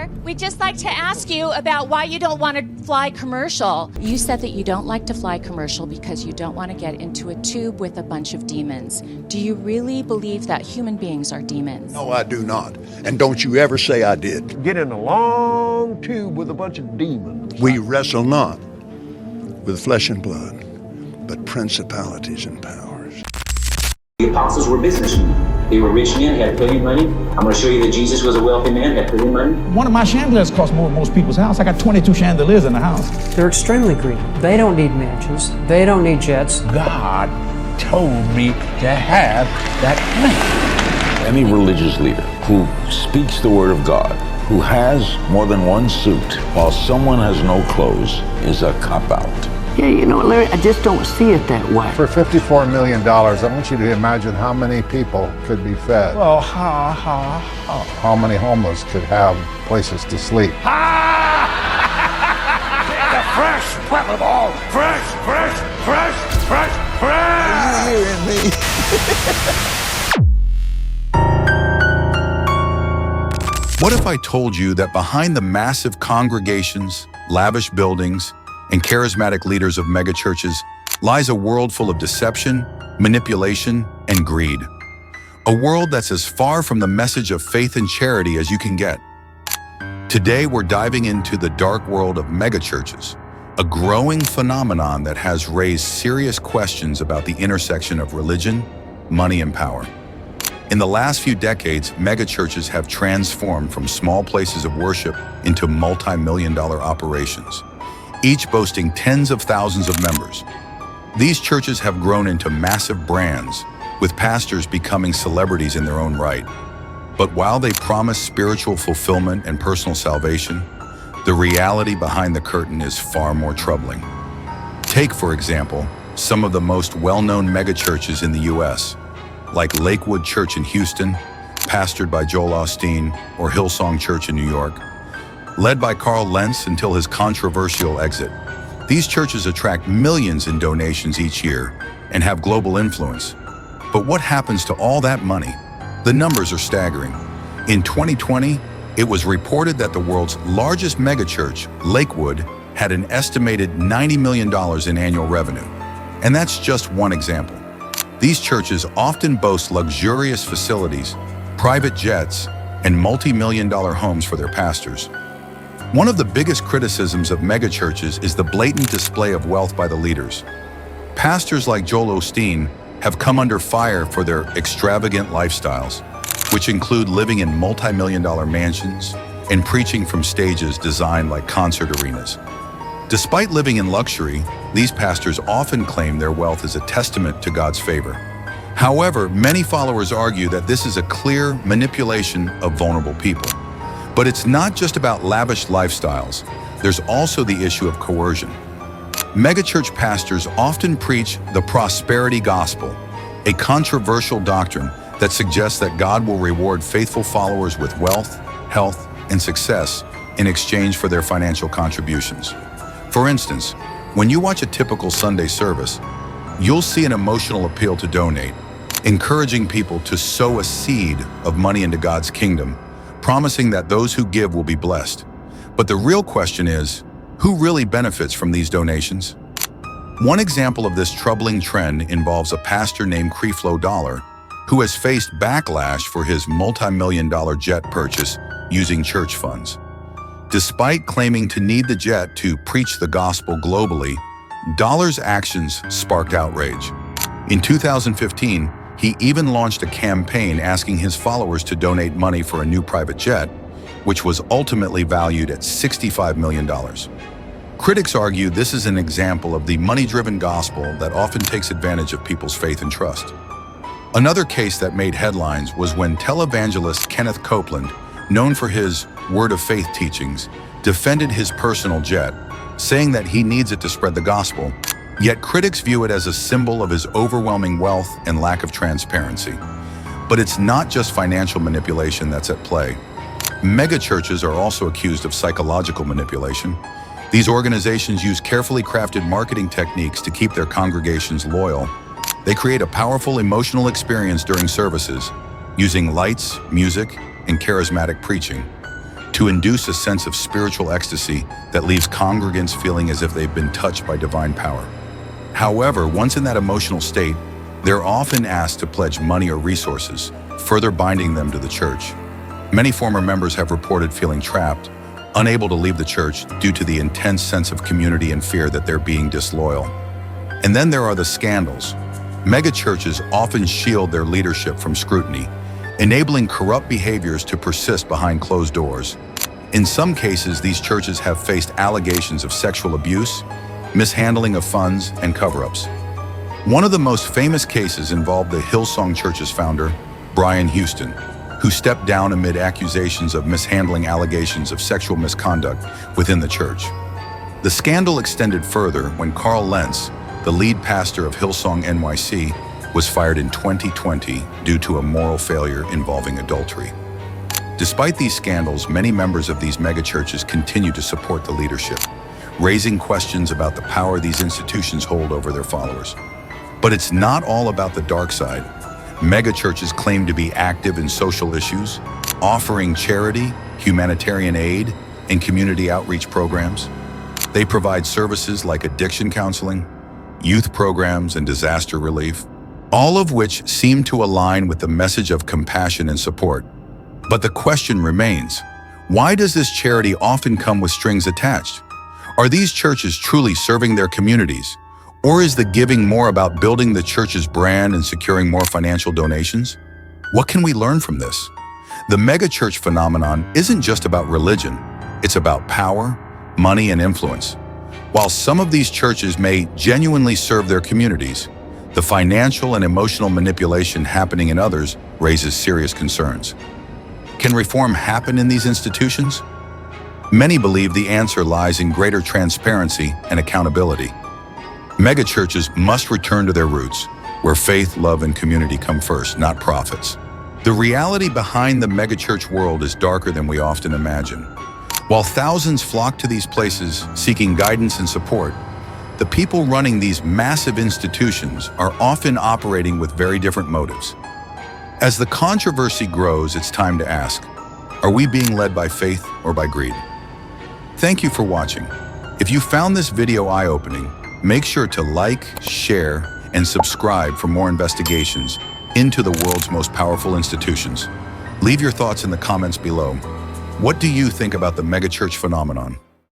Pastor. We'd just like to ask you about why you don't want to fly commercial. You said that you don't like to fly commercial because you don't want to get into a tube with a bunch of demons. Do you really believe that human beings are demons? No, I do not. And don't you ever say I did. Get in a long tube with a bunch of demons. We wrestle not with flesh and blood, but principalities and powers. The apostles were businessmen. They were rich men, had plenty of money. I'm going to show you that Jesus was a wealthy man, had plenty of money. One of my chandeliers costs more than most people's house. I got 22 chandeliers in the house. They're extremely greedy. They don't need mansions. They don't need jets. God told me to have that plan. Any religious leader who speaks the word of God, who has more than one suit, while someone has no clothes, is a cop-out. Yeah, you know, Larry, I just don't see it that way. For $54 million, I want you to imagine how many people could be fed. Well, How many homeless could have places to sleep. The fresh pepper ball. Fresh. Are you hearing me? What if I told you that behind the massive congregations, lavish buildings, and charismatic leaders of megachurches lies a world full of deception, manipulation, and greed? A world that's as far from the message of faith and charity as you can get. Today, we're diving into the dark world of megachurches, a growing phenomenon that has raised serious questions about the intersection of religion, money, and power. In the last few decades, megachurches have transformed from small places of worship into multi-million-dollar operations, each boasting tens of thousands of members. These churches have grown into massive brands, with pastors becoming celebrities in their own right. But while they promise spiritual fulfillment and personal salvation, the reality behind the curtain is far more troubling. Take, for example, some of the most well-known megachurches in the U.S., like Lakewood Church in Houston, pastored by Joel Osteen, or Hillsong Church in New York. Led by Carl Lentz until his controversial exit, these churches attract millions in donations each year and have global influence. But what happens to all that money? The numbers are staggering. In 2020, it was reported that the world's largest megachurch, Lakewood, had an estimated $90 million in annual revenue. And that's just one example. These churches often boast luxurious facilities, private jets, and multi-million-dollar homes for their pastors. One of the biggest criticisms of megachurches is the blatant display of wealth by the leaders. Pastors like Joel Osteen have come under fire for their extravagant lifestyles, which include living in multi-million-dollar mansions and preaching from stages designed like concert arenas. Despite living in luxury, these pastors often claim their wealth is a testament to God's favor. However, many followers argue that this is a clear manipulation of vulnerable people. But it's not just about lavish lifestyles. There's also the issue of coercion. Megachurch pastors often preach the prosperity gospel, a controversial doctrine that suggests that God will reward faithful followers with wealth, health, and success in exchange for their financial contributions. For instance, when you watch a typical Sunday service, you'll see an emotional appeal to donate, encouraging people to sow a seed of money into God's kingdom, promising that those who give will be blessed. But the real question is, who really benefits from these donations? One example of this troubling trend involves a pastor named Creflo Dollar, who has faced backlash for his multi-million-dollar jet purchase using church funds. Despite claiming to need the jet to preach the gospel globally, Dollar's actions sparked outrage. In 2015, he even launched a campaign asking his followers to donate money for a new private jet, which was ultimately valued at $65 million. Critics argue this is an example of the money-driven gospel that often takes advantage of people's faith and trust. Another case that made headlines was when televangelist Kenneth Copeland, known for his word of faith teachings, defended his personal jet, saying that he needs it to spread the gospel, yet critics view it as a symbol of his overwhelming wealth and lack of transparency. But it's not just financial manipulation that's at play. Megachurches are also accused of psychological manipulation. These organizations use carefully crafted marketing techniques to keep their congregations loyal. They create a powerful emotional experience during services, using lights, music, and charismatic preaching. to induce a sense of spiritual ecstasy that leaves congregants feeling as if they've been touched by divine power. However, once in that emotional state, they're often asked to pledge money or resources, further binding them to the church. Many former members have reported feeling trapped, unable to leave the church due to the intense sense of community and fear that they're being disloyal. And then there are the scandals. Megachurches often shield their leadership from scrutiny, enabling corrupt behaviors to persist behind closed doors. In some cases, these churches have faced allegations of sexual abuse, mishandling of funds, and cover-ups. One of the most famous cases involved the Hillsong Church's founder, Brian Houston, who stepped down amid accusations of mishandling allegations of sexual misconduct within the church. The scandal extended further when Carl Lentz, the lead pastor of Hillsong NYC, was fired in 2020 due to a moral failure involving adultery. Despite these scandals, many members of these megachurches continue to support the leadership, raising questions about the power these institutions hold over their followers. But it's not all about the dark side. Megachurches claim to be active in social issues, offering charity, humanitarian aid, and community outreach programs. They provide services like addiction counseling, youth programs, and disaster relief, all of which seem to align with the message of compassion and support. But the question remains, why does this charity often come with strings attached? Are these churches truly serving their communities? Or is the giving more about building the church's brand and securing more financial donations? What can we learn from this? The megachurch phenomenon isn't just about religion, it's about power, money, and influence. While some of these churches may genuinely serve their communities, the financial and emotional manipulation happening in others raises serious concerns. Can reform happen in these institutions? Many believe the answer lies in greater transparency and accountability. Megachurches must return to their roots, where faith, love, and community come first, not profits. The reality behind the megachurch world is darker than we often imagine. While thousands flock to these places seeking guidance and support, the people running these massive institutions are often operating with very different motives. As the controversy grows, it's time to ask, are we being led by faith or by greed? Thank you for watching. If you found this video eye-opening, make sure to like, share, and subscribe for more investigations into the world's most powerful institutions. Leave your thoughts in the comments below. What do you think about the megachurch phenomenon?